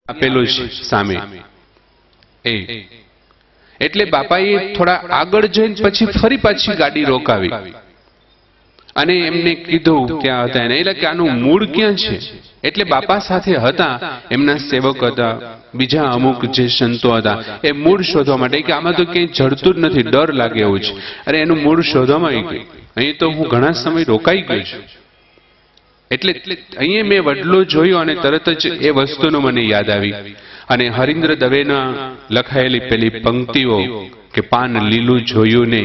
આપેલું છે સામે એ એટલે બાપાએ થોડા આગળ જઈને પછી ફરી પાછી ગાડી રોકાવી અને એમને કીધું ક્યાં હતા એને, એટલે કે આનું મૂળ ક્યાં છે. એટલે બાપા સાથે હતા એમના સેવક હતા, બીજા અમુક જે સંતો હતા, એ મૂળ શોધવા માટે કે આમાં તો ક્યાંય જડતું જ નથી, ડર લાગે એવું છે. અરે એનું મૂળ શોધવામાં આવી ગયું. અહીં તો હું ઘણા સમય રોકાઈ ગયો છું. એટલે અહીંયા મેં વડલો જોયો અને તરત જ એ વસ્તુનું મને યાદ આવી અને હરીન્દ્ર દવેના લખાયેલી પેલી પંક્તિઓ કે પાન લીલું જોયું ને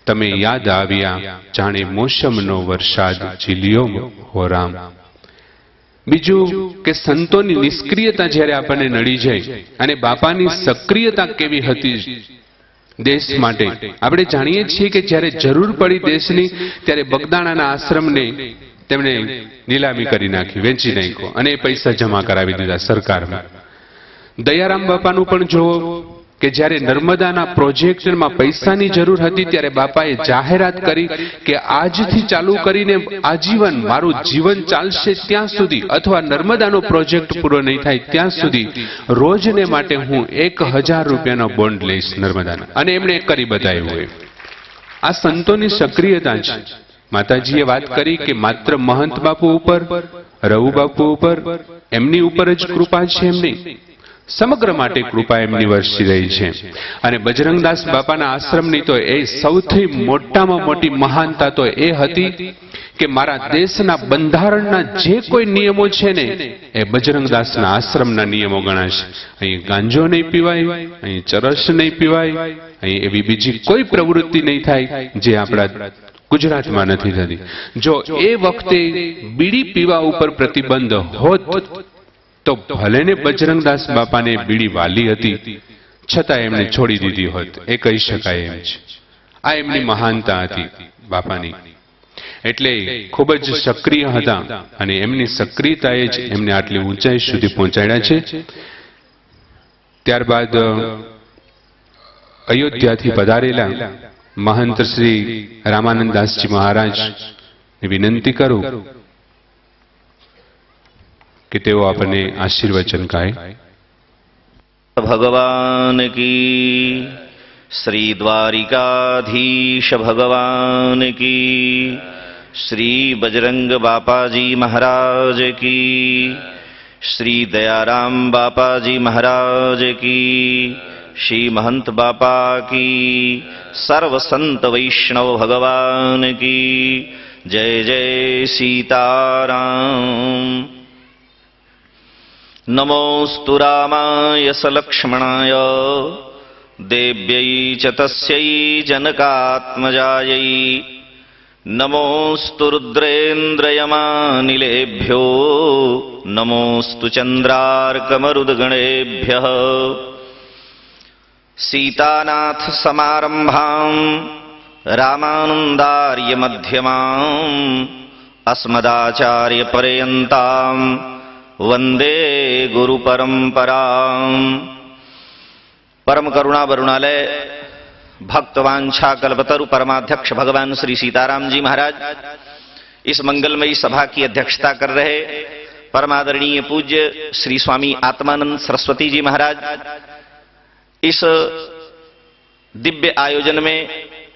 તમે યાદ આવ્યા, જાણે મોસમનો વરસાદ ઝીલ્યો હો રામ. બીજું કે સંતોની નિષ્ક્રિયતા જ્યારે આપણને નડી જાય અને બાપાની સક્રિયતા કેવી હતી દેશ માટે. આપણે જાણીએ છીએ કે જ્યારે જરૂર પડી દેશની ત્યારે બગદાણાના આશ્રમને તેમણે નીલામી કરી નાખી, વેચી નાખ્યો અને એ પૈસા જમા કરાવી દીધા સરકારમાં. દયારામ બાપાનું પણ જુઓ કે જ્યારે નર્મદાના પ્રોજેક્ટમાં પૈસાની જરૂર હતી ત્યારે બાપાએ જાહેરાત કરી કે આજથી ચાલુ કરીને આજીવન મારું જીવન ચાલશે ત્યાં સુધી, અથવા નર્મદાનો પ્રોજેક્ટ પૂરો નહીં થાય ત્યાં સુધી રોજને માટે હું 1000 રૂપિયાનો બોન્ડ લઈશ નર્મદાના. અને એમણે કરી બતાવ્યું. આ સંતોની સક્રિયતા છે. માતાજીએ વાત કરી કે માત્ર મહંત બાપુ ઉપર, રઘુ બાપુ ઉપર, એમની ઉપર જ કૃપા છે એમ નહીં, સમગ્ર માટે કૃપા એમની વરસી રહી છે. અને બજરંગદાસ બાપાના આશ્રમની તો એ સૌથી મોટામાં મોટી મહાનતા તો એ હતી કે મારા દેશના બંધારણના જે કોઈ નિયમો છે ને એ બજરંગદાસના આશ્રમના નિયમો ગણાશે. અહીં ગાંજો નહીં પીવાય, અહીં ચરસ નહીં પીવાય, અહીં એવી બીજી કોઈ પ્રવૃત્તિ નહીં થાય જે આપણા ગુજરાતમાં નથી થતી. જો એ વખતે બીડી પીવા ઉપર પ્રતિબંધ હોત તો ભલે ને બજરંગદાસ બાપાને બીડી વાલી હતી છતાં એમણે છોડી દીધી હોત, એ કહી શકાય એમ છે. આ એમની મહાનતા હતી બાપાની. એટલે ખૂબ જ સક્રિય હતા અને એમની સક્રિયતાએ જ એમને આટલી ઊંચાઈ સુધી પહોંચાડ્યા છે. ત્યારબાદ અયોધ્યાથી પધારેલા મહંત શ્રી રામાનંદાસજી મહારાજ વિનંતી કરું કે તેઓ આપણને આશીર્વચન કહે. ભગવાન કી, શ્રી દ્વારિકાધીશ ભગવાન કી, શ્રી બજરંગ બાપાજી મહારાજ કી, શ્રી દયારામ બાપાજી મહારાજ કી, श्री महंत बापा की, सर्व संत वैष्णव भगवान की जय जय सीताराम. नमोस्तु रामाय सलक्ष्मणाय देव्यै च तस्यै जनकात्मजायै. नमोस्तु रुद्रेन्द्रयमानिलेभ्यो नमोस्तु चन्द्रार्कमरुद्गणेभ्यः. सीतानाथ समारंभाम् रामानंदार्य मध्यमाम् अस्मदाचार्य पर्यन्ताम् वंदे गुरु परंपराम्. परम करुणा वरुणालय भक्तवांछा कल्पतरु परमाध्यक्ष भगवान श्री सीताराम जी महाराज इस मंगलमयी सभा की अध्यक्षता कर रहे परमादरणीय पूज्य श्री स्वामी आत्मानंद सरस्वती जी महाराज इस दिव्य आयोजन में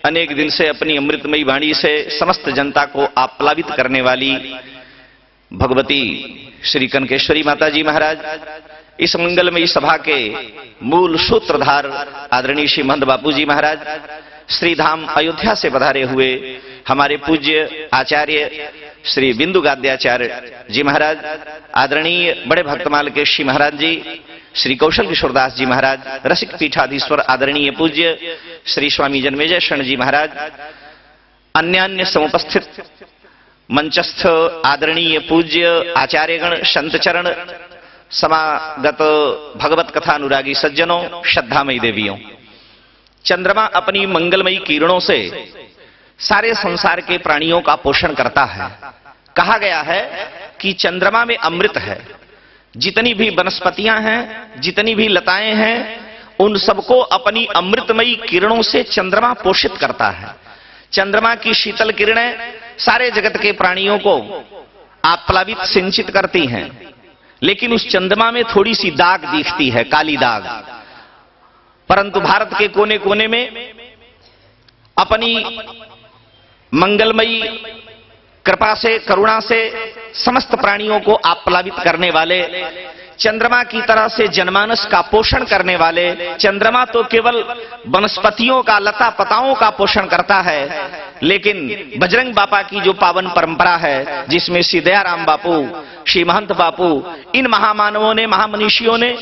अनेक दिन से अपनी अमृतमयी वाणी से समस्त जनता को आप्लावित करने वाली भगवती श्री कनकेश्वरी माता जी महाराज इस मंगलमयी सभा के मूल सूत्रधार आदरणीय श्री महंत बापू जी महाराज, श्री धाम अयोध्या से पधारे हुए हमारे पूज्य आचार्य श्री बिंदु गाद्याचार्य जी महाराज, आदरणीय बड़े भक्तमाल के श्री महाराज जी, श्री कौशल किशोरदास जी महाराज, रसिक पीठाधीश्वर आदरणीय पूज्य श्री स्वामी जन्मेजय शरण जी महाराज, अन्यान्य समुपस्थित मंचस्थ आदरणीय पूज्य आचार्यगण, संतचरण, समागत भगवत कथा अनुरागी सज्जनों, श्रद्धामयी देवियों. चंद्रमा अपनी मंगलमयी किरणों से सारे संसार के प्राणियों का पोषण करता है. कहा गया है कि चंद्रमा में अमृत है. जितनी भी वनस्पतियां हैं, जितनी भी लताएं हैं, उन सबको अपनी अमृतमयी किरणों से चंद्रमा पोषित करता है. चंद्रमा की शीतल किरणें सारे जगत के प्राणियों को आप्लावित सिंचित करती हैं. लेकिन उस चंद्रमा में थोड़ी सी दाग दिखती है, काली दाग। परंतु भारत के कोने कोने में अपनी मंगलमयी कृपा से, करुणा से समस्त प्राणियों को आप्लावित करने वाले, चंद्रमा की तरह से जनमानस का पोषण करने वाले, चंद्रमा तो केवल वनस्पतियों का, लता पताओं का पोषण करता है, लेकिन बजरंग बापा की जो पावन परंपरा है, जिसमें श्री दयाराम बापू, श्री महंत बापू, इन महामानवों ने, महामनीषियों ने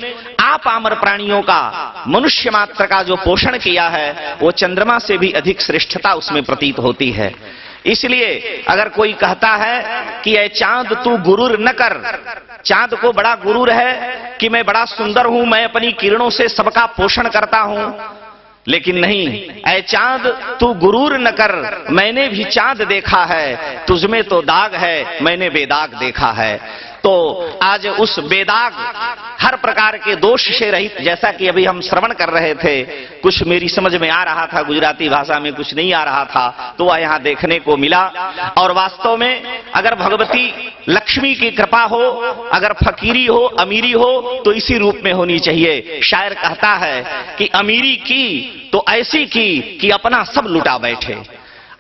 आपामर प्राणियों का, मनुष्य मात्र का जो पोषण किया है, वो चंद्रमा से भी अधिक श्रेष्ठता उसमें प्रतीत होती है। इसलिए अगर कोई कहता है कि ऐ चांद तू गुरूर न कर, चांद को बड़ा गुरूर है कि मैं बड़ा सुंदर हूं, मैं अपनी किरणों से सबका पोषण करता हूं, लेकिन नहीं, ऐ चांद तू गुरूर न कर, मैंने भी चांद देखा है, तुझमें तो दाग है, मैंने बेदाग देखा है। तो आज उस बेदाग, हर प्रकार के दोष से रहित, जैसा कि अभी हम श्रवण कर रहे थे, कुछ मेरी समझ में आ रहा था गुजराती भाषा में, कुछ नहीं आ रहा था, तो वह यहां देखने को मिला। और वास्तव में अगर भगवती लक्ष्मी की कृपा हो, अगर फकीरी हो, अमीरी हो, तो इसी रूप में होनी चाहिए। शायर कहता है कि अमीरी की तो ऐसी की कि अपना सब लुटा बैठे,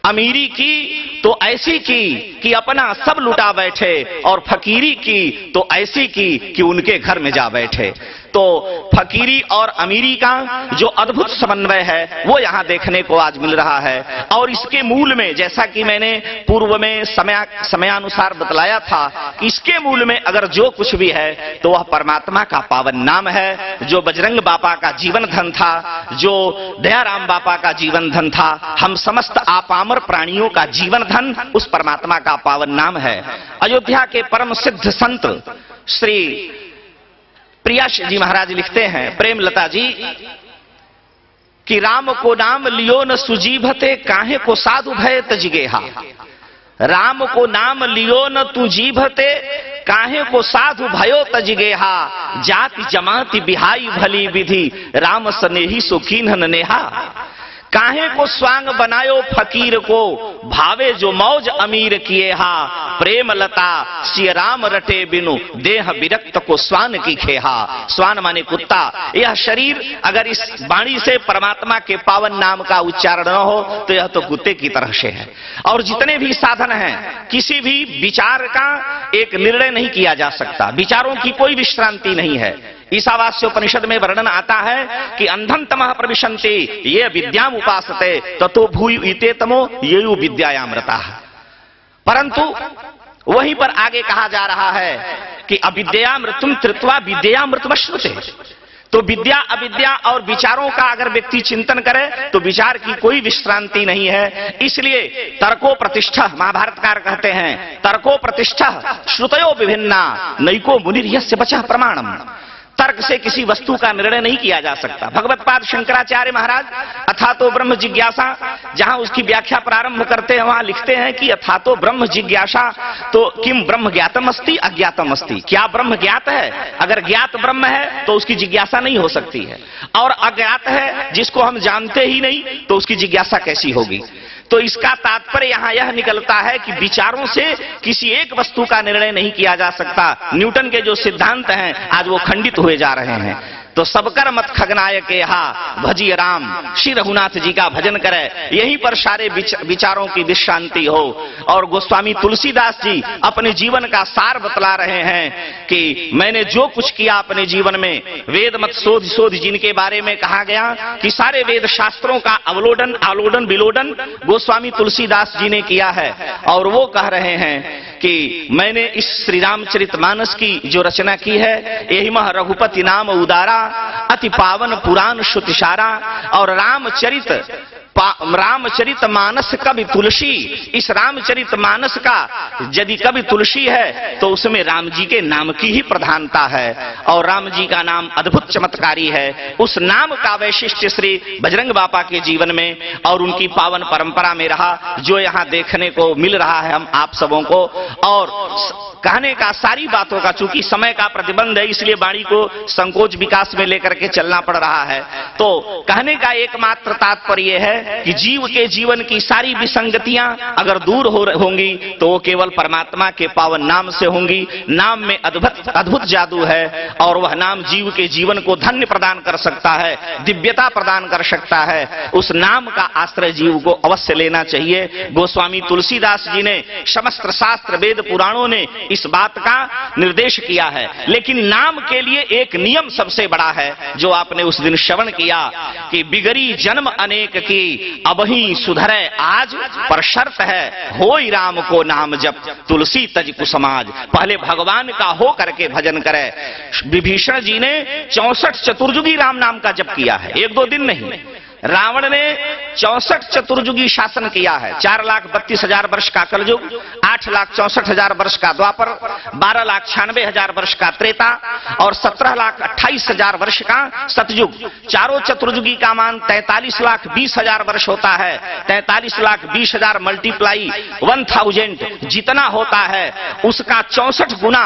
अमीरी की तो ऐसी की कि अपना सब लुटा बैठे, और फकीरी की तो ऐसी की कि उनके घर में जा बैठे। तो फकीरी और अमीरी का जो अद्भुत समन्वय है वो यहां देखने को आज मिल रहा है। और इसके मूल में, जैसा कि मैंने पूर्व में समयानुसार बतलाया था, इसके मूल में अगर जो कुछ भी है तो वह परमात्मा का पावन नाम है, जो बजरंग बापा का जीवन धन था, जो दयाराम बापा का जीवन धन था, हम समस्त आपामर प्राणियों का जीवन धन उस परमात्मा का पावन नाम है। अयोध्या के परम सिद्ध संत श्री प्रियाश जी महाराज लिखते हैं, प्रेमलता जी, कि राम को नाम लियो न सुजीभते, काहे को साधु भय तजगेहा। राम को नाम लियो न तू जीभते, काहे को साधु भयो तजगेहा। जाति जमाति बिहाई भली विधि, राम स्नेही सुखीन नेहा। काहे को स्वांग बनायो फकीर को, भावे जो मौज अमीर किए हा। प्रेम लता सिय राम रटे बिनु, देह विरक्त को स्वान की खेहा। स्वान माने कुत्ता। यह शरीर अगर इस वाणी से परमात्मा के पावन नाम का उच्चारण न हो तो यह तो कुत्ते की तरह से है। और जितने भी साधन हैं, किसी भी विचार का एक निर्णय नहीं किया जा सकता, विचारों की कोई विश्रांति नहीं है। ईशावास्योपनिषद में वर्णन आता है कि अंधं तमः प्रविशन्ति ये विद्याम उपासते ततो भूय ईते तमो येयु विद्यायामृताः। परंतु वहीं पर आगे कहा जा रहा है कि अविद्यामृतम कृत्वा विद्यामृतमश्नुते। तो विद्या, अविद्या और विचारों का अगर व्यक्ति चिंतन करे तो विचार की कोई विश्रांति नहीं है। इसलिए तर्को प्रतिष्ठा, महाभारतकार कहते हैं, तर्को प्रतिष्ठा श्रुतयो विभिन्ना, नैको मुनिर्यस्य बचः प्रमाणम। तर्क से किसी वस्तु का निर्णय नहीं किया जा सकता। भगवत पाद शंकराचार्य महाराज अथातो ब्रह्म जिज्ञासा, जहां उसकी व्याख्या प्रारंभ करते हैं, वहां लिखते हैं कि अथातो ब्रह्म जिज्ञासा, तो किम ब्रह्म ज्ञातम अस्ति अज्ञातम अस्ति। क्या ब्रह्म ज्ञात है? अगर ज्ञात ब्रह्म है तो उसकी जिज्ञासा नहीं हो सकती है, और अज्ञात है जिसको हम जानते ही नहीं तो उसकी जिज्ञासा कैसी होगी। तो इसका तात्पर्य यहां यह निकलता है कि विचारों से किसी एक वस्तु का निर्णय नहीं किया जा सकता। न्यूटन के जो सिद्धांत हैं आज वो खंडित हुए जा रहे हैं। तो सबकर मत खगनायक हा भजिय राम, श्री रघुनाथ जी का भजन करे, यहीं पर सारे विचारों की विश्रांति हो। और गोस्वामी तुलसीदास जी अपने जीवन का सार बतला रहे हैं कि मैंने जो कुछ किया अपने जीवन में, वेद मत शोध शोध जिनके बारे में कहा गया कि सारे वेद शास्त्रों का अवलोडन आलोडन विलोडन गोस्वामी तुलसीदास जी ने किया है। और वो कह रहे हैं कि मैंने इस श्री रामचरितमानस की जो रचना की है, यही मह रघुपति नाम उदारा, अति पावन पुराण श्रुतिसारा। और रामचरित मानस कवि तुलसी, इस रामचरित मानस का यदि कवि तुलसी है तो उसमें राम जी के नाम की ही प्रधानता है। और राम जी का नाम अद्भुत चमत्कारी है। उस नाम का वैशिष्ट्य श्री बजरंग बापा के जीवन में और उनकी पावन परंपरा में रहा, जो यहाँ देखने को मिल रहा है हम आप सबों को। और कहने का सारी बातों का, चूंकि समय का प्रतिबंध है इसलिए वाणी को संकोच विकास में लेकर के चलना पड़ रहा है। तो कहने का एकमात्र तात्पर्य है कि जीव के जीवन की सारी विसंगतियां अगर दूर होंगी तो वो केवल परमात्मा के पावन नाम से होंगी। नाम में अद्भुत जादू है और वह नाम जीव के जीवन को धन्य प्रदान कर सकता है, दिव्यता प्रदान कर सकता है। उस नाम का आश्रय जीव को अवश्य लेना चाहिए। गोस्वामी तुलसीदास जी ने, समस्त शास्त्र वेद पुराणों ने इस बात का निर्देश किया है। लेकिन नाम के लिए एक नियम सबसे बड़ा है जो आपने उस दिन श्रवण किया कि बिगड़ी जन्म अनेक की अबही सुधरे आज, पर शर्त है होई राम को नाम जप तुलसी तज कुसमाज। पहले भगवान का हो करके भजन करे। विभीषण जी ने 64 चतुर्युगी राम नाम का जप किया है, 1-2 दिन नहीं। रावण ने 64 चतुर्युगी शासन किया है। 4,32,000 वर्ष का कलयुग, 8,64,000 वर्ष का द्वापर, 12,96,000 वर्ष का त्रेता और 17,28,000 वर्ष का सतयुग। चारों चतुर्युगी का मान 43,20,000 वर्ष होता है। 43,20,000 मल्टीप्लाई 1000 जितना होता है उसका 64 गुना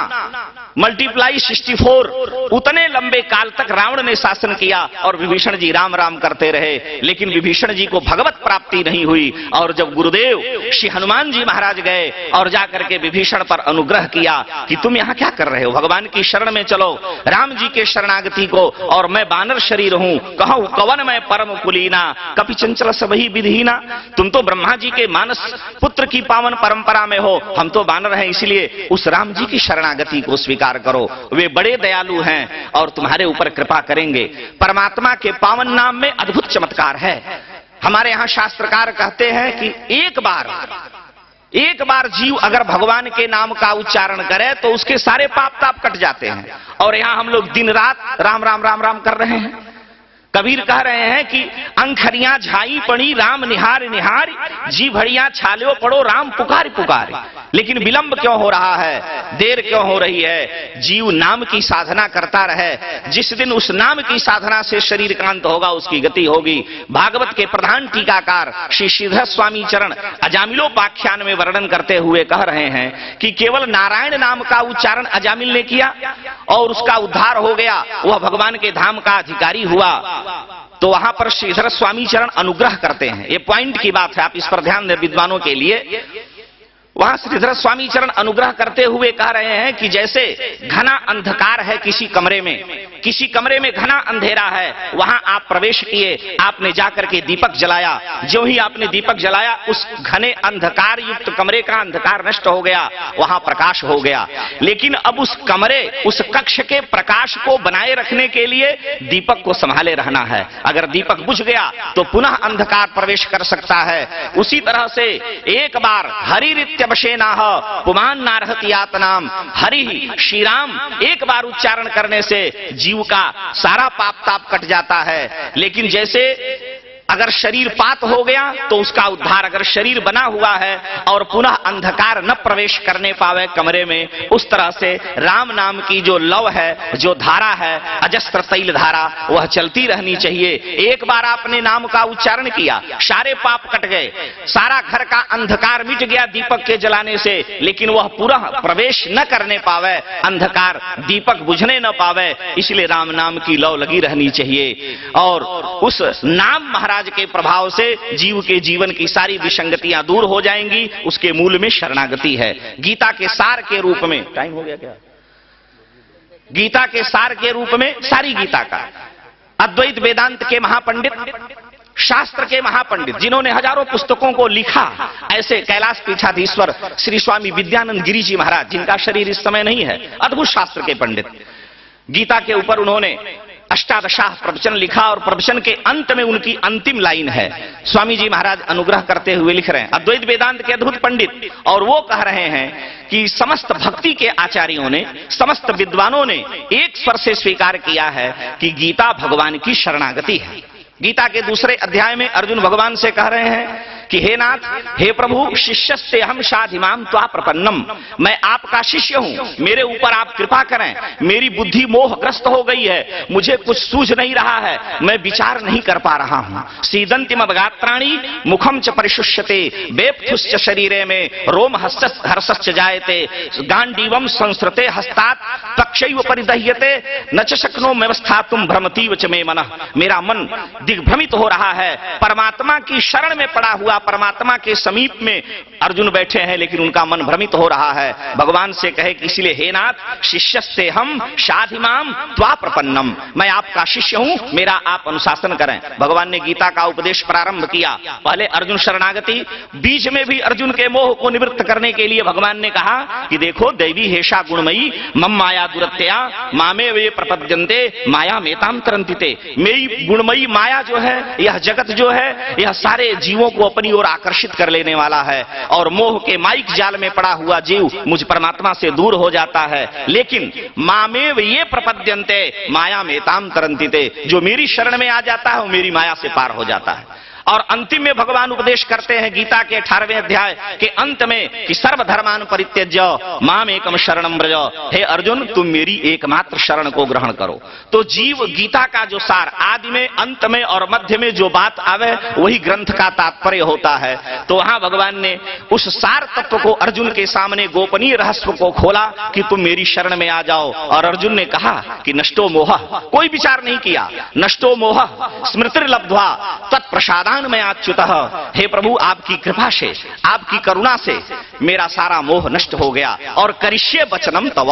मल्टीप्लाई 64, उतने लंबे काल तक रावण ने शासन किया और विभीषण जी राम राम करते रहे। लेकिन विभीषण जी को भगवत प्राप्ति नहीं हुई। और जब गुरुदेव श्री हनुमान जी महाराज गए और जाकर के विभीषण पर अनुग्रह किया कि तुम यहाँ क्या कर रहे हो, भगवान की शरण में चलो, राम जी के शरणागति को, और मैं बानर शरीर हूं, कहूं कवन मैं परम कुलीना, कपि चंचल सबही विधीना। तुम तो ब्रह्मा जी के मानस पुत्र की पावन परंपरा में हो, हम तो बानर हैं, इसलिए उस राम जी की शरणागति को स्वीकार करो। वे बड़े दयालु हैं और तुम्हारे ऊपर कृपा करेंगे। परमात्मा के पावन नाम में अद्भुत चमत्कार है। हमारे यहां शास्त्रकार कहते हैं कि एक बार जीव अगर भगवान के नाम का उच्चारण करे तो उसके सारे पाप ताप कट जाते हैं। और यहां हम लोग दिन रात राम राम राम राम कर रहे हैं। कबीर कह रहे हैं कि अंखरियां झाई पड़ी राम निहार निहार, जी भड़ियां छालो पड़ो राम पुकार पुकार। लेकिन विलंब क्यों हो रहा है, देर क्यों हो रही है? जीव नाम की साधना करता रहे। जिस दिन उस नाम की साधना से शरीर कांत होगा उसकी गति होगी। भागवत के प्रधान टीकाकार श्री श्रीधर स्वामी चरण अजामिलोपाख्यान में वर्णन करते हुए कह रहे हैं कि केवल नारायण नाम का उच्चारण अजामिल ने किया और उसका उद्धार हो गया, वह भगवान के धाम का अधिकारी हुआ। तो वहां पर श्रीधर स्वामी चरण अनुग्रह करते हैं। ये पॉइंट की बात है, आप इस पर ध्यान दें विद्वानों के लिए। वहां श्रीधर स्वामी चरण अनुग्रह करते हुए कह रहे हैं कि जैसे घना अंधकार है किसी कमरे में घना अंधेरा है, वहां आप प्रवेश किए, आपने जाकर के दीपक जलाया। जो ही आपने दीपक जलाया उस घने अंधकार युक्त कमरे का अंधकार नष्ट हो गया, वहां प्रकाश हो गया। लेकिन अब उस कक्ष के प्रकाश को बनाए रखने के लिए दीपक को संभाले रहना है। अगर दीपक बुझ गया तो पुनः अंधकार प्रवेश कर सकता है। उसी तरह से एक बार हरि बशेनाह पुमान नारहतियात नाम, हरि श्री राम एक बार उच्चारण करने से जीव का सारा पाप ताप कट जाता है। लेकिन जैसे अगर शरीर पात हो गया तो उसका उद्धार, अगर शरीर बना हुआ है और पुनः अंधकार न प्रवेश करने पावे कमरे में, उस तरह से राम नाम की जो लव है, जो धारा है, अजस्त्र तैल धारा, वह चलती रहनी चाहिए। एक बार आपने नाम का उच्चारण किया, सारे पाप कट गए, सारा घर का अंधकार मिट गया दीपक के जलाने से। लेकिन वह पूरा प्रवेश न करने पावे, अंधकार दीपक बुझने न पावे, इसलिए राम नाम की लव लगी रहनी चाहिए। और उस नाम महाराज के प्रभाव से जीव के जीवन की सारी विसंगतियां दूर हो जाएंगी। उसके मूल में शरणागति है। गीता के सार के रूप में, टाइम हो गया क्या? गीता के सार के रूप में सारी गीता का अद्वैत वेदांत के महापंडित, शास्त्र के महापंडित, जिन्होंने हजारों पुस्तकों को लिखा, ऐसे कैलाश पीठाधीश्वर श्री स्वामी विद्यानंद गिरी जी महाराज, जिनका शरीर इस समय नहीं है, अद्भुत शास्त्र के पंडित, गीता के ऊपर उन्होंने अष्टादशाह प्रवचन लिखा और प्रवचन के अंत में उनकी अंतिम लाइन है। स्वामी जी महाराज अनुग्रह करते हुए लिख रहे हैं, अद्वैत वेदांत के अद्भुत पंडित, और वो कह रहे हैं कि समस्त भक्ति के आचार्यों ने, समस्त विद्वानों ने एक स्वर से स्वीकार किया है कि गीता भगवान की शरणागति है। गीता के दूसरे अध्याय में अर्जुन भगवान से कह रहे हैं कि हे नाथ, हे प्रभु, शिष्यस्ते हम शाधिमाम त्वा प्रपन्नम, मैं आपका शिष्य हूं, मेरे ऊपर आप कृपा करें, मेरी बुद्धि मोहग्रस्त हो गई है, मुझे कुछ सूझ नहीं रहा है, मैं विचार नहीं कर पा रहा हूं। सीदंतिम अवगात्राणि मुखम च परिशुष्यते बेपथुश्च शरीरे में रोम हर्षश्च जायते गांडीवम संस्कृते हस्तात् पक्षैव परिदह्यते न च शक्नो व्यवस्थातुम भ्रमतीव च मे मनः, मेरा मन दिग्भ्रमित हो रहा है। परमात्मा की शरण में पड़ा हुआ, परमात्मा के समीप में अर्जुन बैठे हैं, लेकिन उनका मन भ्रमित हो रहा है। भगवान से कहे कि इसलिए हे नाथ, शिष्यस्ते हम शाधिमाम त्वा प्रपन्नम, मैं आपका शिष्य हूं, मेरा आप अनुशासन करें। भगवान ने गीता का उपदेश प्रारंभ किया। पहले अर्जुन शरणागति, बीच में भी अर्जुन के मोह को निवृत्त करने के लिए भगवान ने कहा कि देखो, दैवी हेषा गुणमयी मम माया दुरत्या मामे वे प्रपद्यन्ते माया मेताम तरंतिते, मेरी गुणमयी माया जो है, यह जगत जो है, यह सारे जीवों को अपनी ओर आकर्षित कर लेने वाला है, और मोह के माइक जाल में पड़ा हुआ जीव मुझ परमात्मा से दूर हो जाता है। लेकिन मामेव ये प्रपद्यन्ते माया मेताम तरंतिते, जो मेरी शरण में आ जाता है वो मेरी माया से पार हो जाता है। और अंतिम में भगवान उपदेश करते हैं गीता के 18वें अध्याय के अंत में कि सर्वधर्मान परित्यज्य माम एकम शरणम व्रज, हे अर्जुन, तुम मेरी एकमात्र शरण को ग्रहण करो। तो जीव गीता का जो सार आदि में, अंत में और मध्य में जो बात आवे वही ग्रंथ का तात्पर्य होता है। तो वहां भगवान ने उस सार तत्व को अर्जुन के सामने गोपनीय रहस्य को खोला कि तुम मेरी शरण में आ जाओ। और अर्जुन ने कहा कि नष्टो मोह, कोई विचार नहीं किया, नष्टो मोह स्मृतिर्लब्ध्वा तत्प्रसाद में अच्युतः, हे प्रभु, आपकी कृपा से, आपकी करुणा से मेरा सारा मोह नष्ट हो गया। और करिष्ये वचनम तव,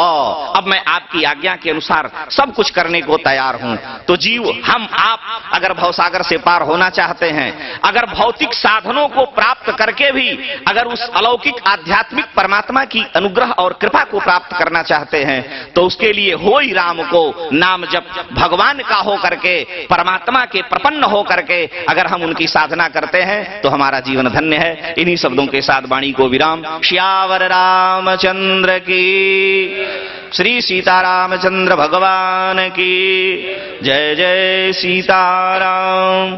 अब मैं आपकी आज्ञा के अनुसार सब कुछ करने को तैयार हूं। तो जीव, हम आप अगर भवसागर से पार होना चाहते हैं, अगर भौतिक साधनों को प्राप्त करके भी अगर उस अलौकिक आध्यात्मिक परमात्मा की अनुग्रह और कृपा को प्राप्त करना चाहते हैं, तो उसके लिए हो ही राम को नाम जप, भगवान का हो करके, परमात्मा के प्रपन्न हो करके अगर हम उनकी साधना करते हैं तो हमारा जीवन धन्य है। इन्हीं शब्दों के साथ वाणी को विराम। श्यावर रामचंद्र की, श्री सीतारामचंद्र भगवान की जय। जय सीताराम।